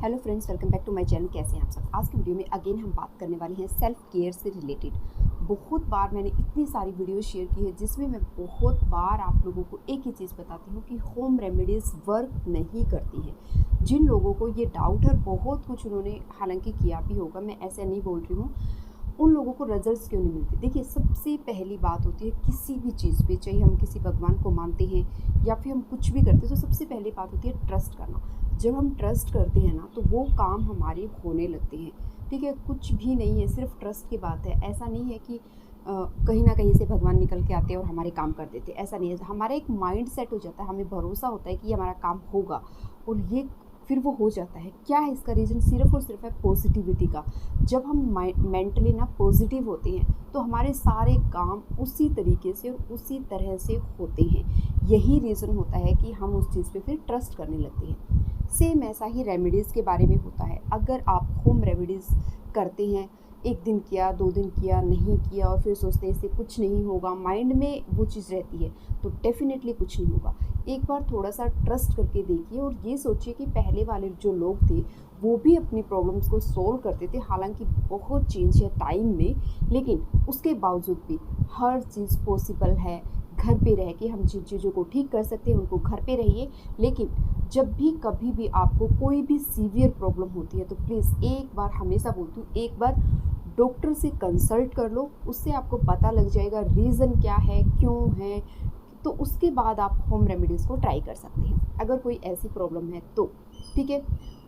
Hello friends, welcome back to my channel. कैसे हैं आप सब। आज की वीडियो में अगेन हम बात करने वाले हैं सेल्फ केयर से रिलेटेड। बहुत बार मैंने इतनी सारी वीडियो शेयर की है जिसमें मैं बहुत बार आप लोगों को एक ही चीज़ बताती हूँ कि होम रेमेडीज़ वर्क नहीं करती हैं। जिन लोगों को ये डाउट है, बहुत कुछ उन्होंने हालांकि किया भी होगा, मैं ऐसे नहीं बोल रही हूँ, उन लोगों को रिजल्ट्स क्यों नहीं मिलते। देखिए, सबसे पहली बात होती है किसी भी चीज़ पे, चाहे हम किसी भगवान को मानते हैं या फिर हम कुछ भी करते हैं, तो सबसे पहली बात होती है ट्रस्ट करना। जब हम ट्रस्ट करते हैं ना, तो वो काम हमारे होने लगते हैं। ठीक है, कुछ भी नहीं है, सिर्फ ट्रस्ट की बात है। ऐसा नहीं है कि कहीं ना कहीं से भगवान निकल के आते हैं और हमारे काम कर देते हैं, ऐसा नहीं है। हमारा एक माइंड सेट हो जाता है, हमें भरोसा होता है कि ये हमारा काम होगा और ये फिर वो हो जाता है। क्या है इसका रीज़न? सिर्फ और सिर्फ है पॉजिटिविटी का। जब हम मेंटली ना पॉजिटिव होते हैं तो हमारे सारे काम उसी तरीके से और उसी तरह से होते हैं। यही रीज़न होता है कि हम उस चीज़ पे फिर ट्रस्ट करने लगते हैं। सेम ऐसा ही रेमेडीज़ के बारे में होता है। अगर आप होम रेमेडीज़ करते हैं, एक दिन किया, 2 दिन किया, नहीं किया और फिर सोचते हैं इससे कुछ नहीं होगा, माइंड में वो चीज़ रहती है, तो डेफिनेटली कुछ नहीं होगा। एक बार थोड़ा सा ट्रस्ट करके देखिए और ये सोचिए कि पहले वाले जो लोग थे वो भी अपनी प्रॉब्लम्स को सोल्व करते थे। हालांकि बहुत चेंज है टाइम में, लेकिन उसके बावजूद भी हर चीज़ पॉसिबल है। घर पे रह के हम जिन चीज़ों को ठीक कर सकते हैं उनको घर पे रहिए। लेकिन जब भी कभी भी आपको कोई भी सीवियर प्रॉब्लम होती है तो प्लीज़ एक बार, हमेशा बोलती हूँ, एक बार डॉक्टर से कंसल्ट कर लो। उससे आपको पता लग जाएगा रीज़न क्या है, क्यों है, तो उसके बाद आप होम रेमेडीज़ को ट्राई कर सकते हैं अगर कोई ऐसी प्रॉब्लम है तो। ठीक है,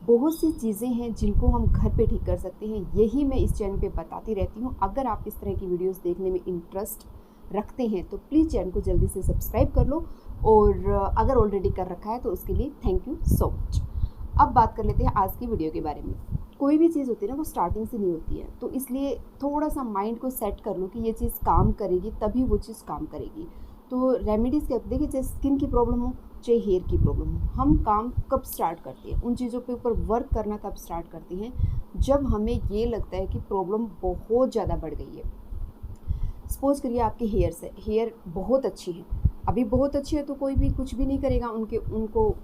बहुत सी चीज़ें हैं जिनको हम घर पे ठीक कर सकते हैं, यही मैं इस चैनल पे बताती रहती हूँ। अगर आप इस तरह की वीडियोस देखने में इंटरेस्ट रखते हैं तो प्लीज़ चैनल को जल्दी से सब्सक्राइब कर लो, और अगर ऑलरेडी कर रखा है तो उसके लिए थैंक यू सो मच। अब बात कर लेते हैं आज की वीडियो के बारे में। कोई भी चीज़ होती है ना, वो स्टार्टिंग से नहीं होती है, तो इसलिए थोड़ा सा माइंड को सेट कर लो कि ये चीज़ काम करेगी, तभी वो चीज़ काम करेगी। तो रेमेडीज़ क्या, देखिए, चाहे स्किन की प्रॉब्लम हो, चाहे हेयर की प्रॉब्लम हो, हम काम कब स्टार्ट करते हैं, उन चीज़ों के ऊपर वर्क करना तब स्टार्ट करते हैं जब हमें ये लगता है कि प्रॉब्लम बहुत ज़्यादा बढ़ गई है। सपोज करिए आपके हेयर बहुत अच्छी है, अभी बहुत अच्छी है, तो कोई भी कुछ भी नहीं करेगा उनको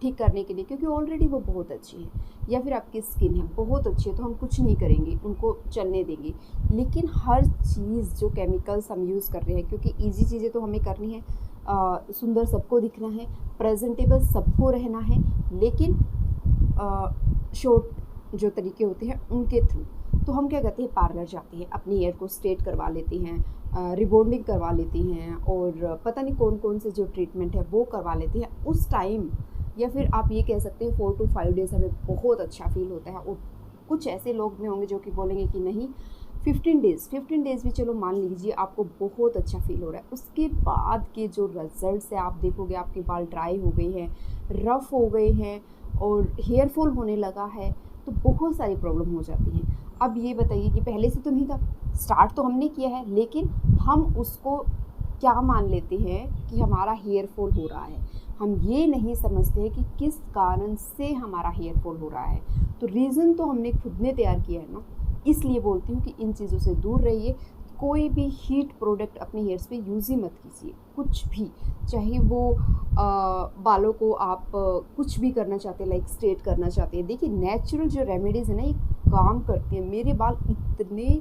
ठीक करने के लिए, क्योंकि ऑलरेडी वो बहुत अच्छी है। या फिर आपकी स्किन है बहुत अच्छी है, तो हम कुछ नहीं करेंगे, उनको चलने देंगे। लेकिन हर चीज़ जो केमिकल्स हम यूज़ कर रहे हैं, क्योंकि इजी चीज़ें तो हमें करनी है, सुंदर सबको दिखना है, प्रेजेंटेबल सबको रहना है, लेकिन शॉर्ट जो तरीके होते हैं उनके थ्रू तो हम क्या करते हैं, पार्लर जाते हैं, अपने हेयर को स्ट्रेट करवा लेते हैं, रिबॉन्डिंग करवा लेती हैं, और पता नहीं कौन कौन से जो ट्रीटमेंट है वो करवा लेती हैं उस टाइम। या फिर आप ये कह सकते हैं 4 to 5 डेज़ हमें बहुत अच्छा फील होता है। और कुछ ऐसे लोग भी होंगे जो कि बोलेंगे कि नहीं, 15 डेज़ भी चलो मान लीजिए आपको बहुत अच्छा फील हो रहा है, उसके बाद के जो रिजल्ट्स है आप देखोगे, आपके बाल ड्राई हो गए हैं, रफ़ हो गए हैं और हेयर फॉल होने लगा है, तो बहुत सारी प्रॉब्लम हो जाती हैं। अब ये बताइए कि पहले से तो नहीं था, स्टार्ट तो हमने किया है, लेकिन हम उसको क्या मान लेते हैं कि हमारा हेयर फॉल हो रहा है। हम ये नहीं समझते हैं कि किस कारण से हमारा हेयर फॉल हो रहा है। तो रीज़न तो हमने खुद ने तैयार किया है ना। इसलिए बोलती हूँ कि इन चीज़ों से दूर रहिए। कोई भी हीट प्रोडक्ट अपने हेयर्स पे यूज़ ही मत कीजिए, कुछ भी, चाहे वो बालों को आप कुछ भी करना चाहते हैं, लाइक स्ट्रेट करना चाहते हैं। देखिए, नेचुरल जो रेमेडीज़ है ना, ये काम करती हैं। मेरे बाल इतने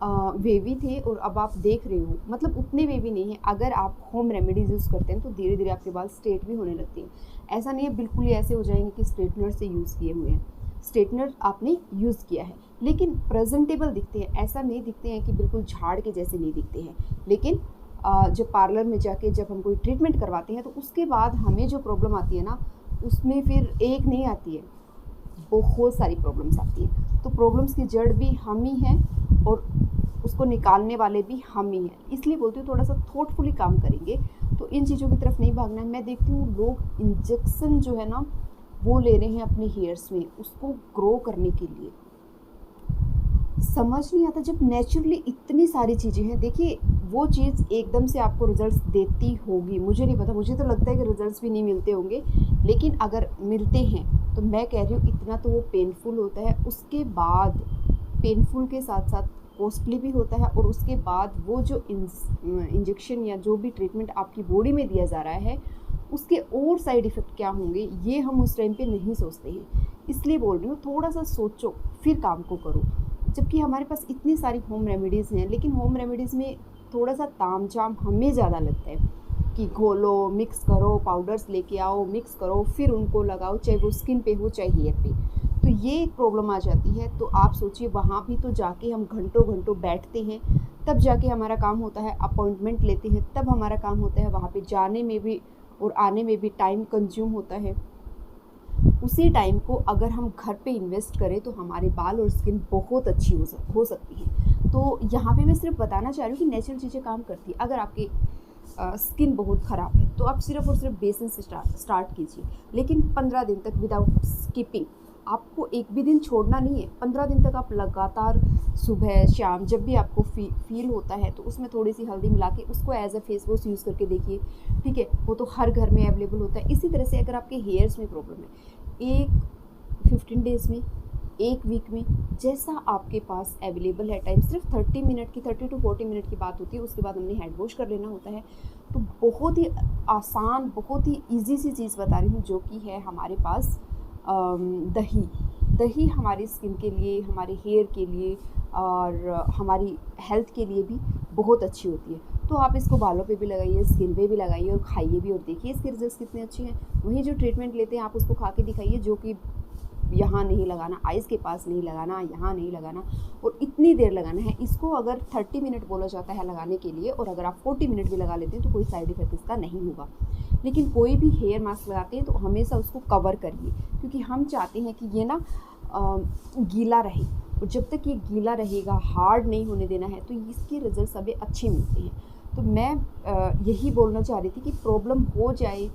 वेवी थे और अब आप देख रहे हो, मतलब उतने वेवी नहीं है। अगर आप होम रेमेडीज़ यूज़ करते हैं तो धीरे धीरे आपके बाल स्ट्रेट भी होने लगते हैं। ऐसा नहीं है बिल्कुल ही ऐसे हो जाएंगे कि स्ट्रेटनर से यूज़ किए हुए हैं। स्ट्रेटनर आपने यूज़ किया है, लेकिन प्रेजेंटेबल दिखते हैं, ऐसा नहीं दिखते हैं कि बिल्कुल झाड़ के जैसे नहीं दिखते हैं। लेकिन जब पार्लर में जाके जब हम कोई ट्रीटमेंट करवाते हैं तो उसके बाद हमें जो प्रॉब्लम आती है ना, उसमें फिर एक नहीं आती है, बहुत सारी प्रॉब्लम्स आती हैं। तो प्रॉब्लम्स की जड़ भी हम ही हैं और उसको निकालने वाले भी हम ही हैं। इसलिए बोलती हूँ थोड़ा सा थॉटफुली काम करेंगे तो इन चीज़ों की तरफ नहीं भागना है। मैं देखती हूँ लोग इंजेक्शन जो है ना वो ले रहे हैं अपने हेयर्स में, उसको ग्रो करने के लिए। समझ नहीं आता, जब नेचुरली इतनी सारी चीज़ें हैं। देखिए, वो चीज़ एकदम से आपको रिजल्ट्स देती होगी, मुझे नहीं पता, मुझे तो लगता है कि रिजल्ट्स भी नहीं मिलते होंगे, लेकिन अगर मिलते हैं तो मैं कह रही हूँ इतना तो वो पेनफुल होता है। उसके बाद पेनफुल के साथ साथ कॉस्टली भी होता है, और उसके बाद वो जो इंजेक्शन या जो भी ट्रीटमेंट आपकी बॉडी में दिया जा रहा है उसके और साइड इफ़ेक्ट क्या होंगे ये हम उस टाइम पे नहीं सोचते हैं। इसलिए बोल रही हूँ थोड़ा सा सोचो फिर काम को करो। जबकि हमारे पास इतनी सारी होम रेमेडीज़ हैं, लेकिन होम रेमेडीज़ में थोड़ा सा तामझाम हमें ज़्यादा लगता है कि घोलो, मिक्स करो, पाउडर्स लेके आओ, मिक्स करो, फिर उनको लगाओ, चाहे वो स्किन पे हो चाहे हेयर पे। तो ये एक प्रॉब्लम आ जाती है। तो आप सोचिए वहाँ भी तो जाके हम घंटों घंटों बैठते हैं, तब जाके हमारा काम होता है, अपॉइंटमेंट लेते हैं तब हमारा काम होता है, वहाँ पे जाने में भी और आने में भी टाइम कंज्यूम होता है। उसी टाइम को अगर हम घर पे इन्वेस्ट करें तो हमारे बाल और स्किन बहुत अच्छी हो सकती है। तो यहाँ पे मैं सिर्फ बताना चाह रही हूँ कि नेचुरल चीज़ें काम करती है। अगर आपकी स्किन बहुत ख़राब है तो आप सिर्फ और सिर्फ बेसन से स्टार्ट कीजिए, लेकिन 15 दिन तक विदाउट स्किपिंग। आपको एक भी दिन छोड़ना नहीं है। 15 दिन तक आप लगातार सुबह शाम जब भी आपको फील होता है तो उसमें थोड़ी सी हल्दी मिला के उसको as a face wash use करके देखिए, ठीक है। वो तो हर घर में अवेलेबल होता है। इसी तरह से अगर आपके हेयर्स में प्रॉब्लम है, एक 15 डेज़ में, एक वीक में, जैसा आपके पास अवेलेबल है टाइम, सिर्फ 30 मिनट की 30 टू 40 मिनट की बात होती है। उसके बाद हमने हैंड वॉश कर लेना होता है। तो बहुत ही आसान, बहुत ही ईजी सी चीज़ बता रही हूँ, जो कि है हमारे पास दही। दही हमारी स्किन के लिए, हमारे हेयर के लिए और हमारी हेल्थ के लिए भी बहुत अच्छी होती है। तो आप इसको बालों पे भी लगाइए, स्किन पे भी लगाइए और खाइए भी, और देखिए इसके रिजल्ट्स कितने अच्छे हैं। वहीं जो ट्रीटमेंट लेते हैं आप उसको खा के दिखाइए, जो कि यहाँ नहीं लगाना, आइज़ के पास नहीं लगाना, यहाँ नहीं लगाना, और इतनी देर लगाना है। इसको अगर 30 मिनट बोला जाता है लगाने के लिए, और अगर आप 40 मिनट भी लगा लेते हैं तो कोई साइड इफ़ेक्ट इसका नहीं होगा। लेकिन कोई भी हेयर मास्क लगाते हैं तो हमेशा उसको कवर करिए, क्योंकि हम चाहते हैं कि ये ना गीला रहे, और जब तक ये गीला रहेगा, हार्ड नहीं होने देना है, तो इसके रिजल्ट हमें अच्छे मिलते हैं। तो मैं यही बोलना चाह रही थी कि प्रॉब्लम हो जाए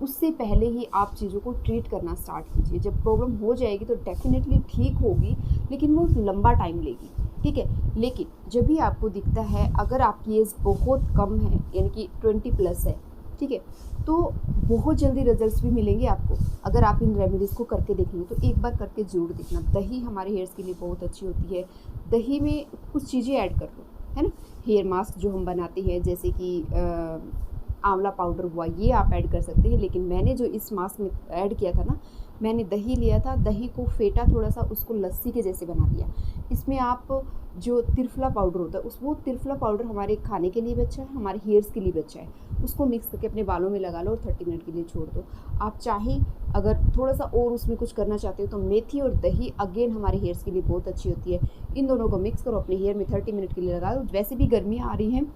उससे पहले ही आप चीज़ों को ट्रीट करना स्टार्ट कीजिए। जब प्रॉब्लम हो जाएगी तो डेफ़िनेटली ठीक होगी, लेकिन वो लंबा टाइम लेगी, ठीक है। लेकिन जब भी आपको दिखता है, अगर आपकी एज बहुत कम है, यानी कि 20 प्लस है, ठीक है, तो बहुत जल्दी रिजल्ट्स भी मिलेंगे आपको अगर आप इन रेमेडीज़ को करके देखेंगे। तो एक बार करके ज़रूर देखना। दही हमारे हेयर्स के लिए बहुत अच्छी होती है। दही में कुछ चीज़ें ऐड कर दो, है ना। हेयर मास्क जो हम बनाते हैं, जैसे कि आंवला पाउडर हुआ, ये आप ऐड कर सकते हैं। लेकिन मैंने जो इस मास्क में ऐड किया था ना, मैंने दही लिया था, दही को फेंटा थोड़ा सा, उसको लस्सी के जैसे बना दिया। इसमें आप जो त्रिफला पाउडर होता है वो त्रिफला पाउडर हमारे खाने के लिए भी अच्छा है, हमारे हेयर्स के लिए भी अच्छा है। उसको मिक्स करके अपने बालों में लगा लो और 30 मिनट के लिए छोड़ दो। आप चाहे अगर थोड़ा सा और उसमें कुछ करना चाहते हो तो मेथी और दही अगेन हमारे हेयर्स के लिए बहुत अच्छी होती है। इन दोनों को मिक्स करो, अपने हेयर में 30 मिनट के लिए लगा दो। वैसे भी गर्मियाँ आ रही हैं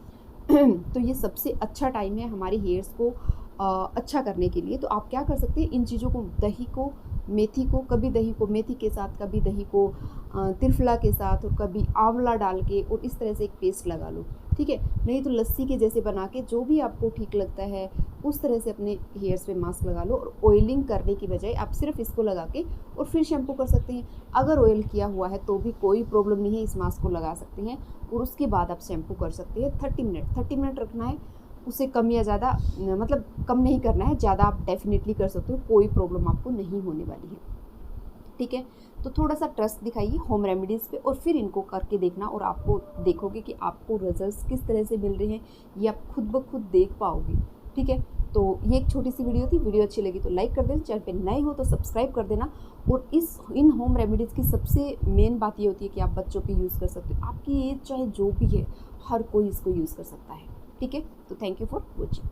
तो ये सबसे अच्छा टाइम है हमारे हेयर्स को अच्छा करने के लिए। तो आप क्या कर सकते हैं, इन चीज़ों को, दही को, मेथी को, कभी दही को मेथी के साथ, कभी दही को त्रिफला के साथ, और कभी आंवला डाल के, और इस तरह से एक पेस्ट लगा लो, ठीक है। नहीं तो लस्सी के जैसे बना के, जो भी आपको ठीक लगता है उस तरह से अपने हेयर्स पे मास्क लगा लो। और ऑयलिंग करने की बजाय आप सिर्फ इसको लगा के और फिर शैम्पू कर सकते हैं। अगर ऑयल किया हुआ है तो भी कोई प्रॉब्लम नहीं है, इस मास्क को लगा सकते हैं और उसके बाद आप शैम्पू कर सकते हैं। 30 मिनट रखना है, उससे कम या ज़्यादा, मतलब कम नहीं करना है, ज़्यादा आप डेफिनेटली कर सकते हो, कोई प्रॉब्लम आपको नहीं होने वाली है, ठीक है। तो थोड़ा सा ट्रस्ट दिखाइए होम रेमेडीज़ पे, और फिर इनको करके देखना, और आपको देखोगे कि आपको रिजल्ट्स किस तरह से मिल रहे हैं, ये आप खुद ब खुद देख पाओगे, ठीक है। तो ये एक छोटी सी वीडियो थी। वीडियो अच्छी लगी तो लाइक कर देना, चैनल पे नए हो तो सब्सक्राइब कर देना। और इन होम रेमेडीज़ की सबसे मेन बात ये होती है कि आप बच्चों पे यूज़ कर सकते हो। आपकी एज चाहे जो भी है, हर कोई इसको यूज़ कर सकता है, ठीक है। तो थैंक यू फॉर वॉचिंग।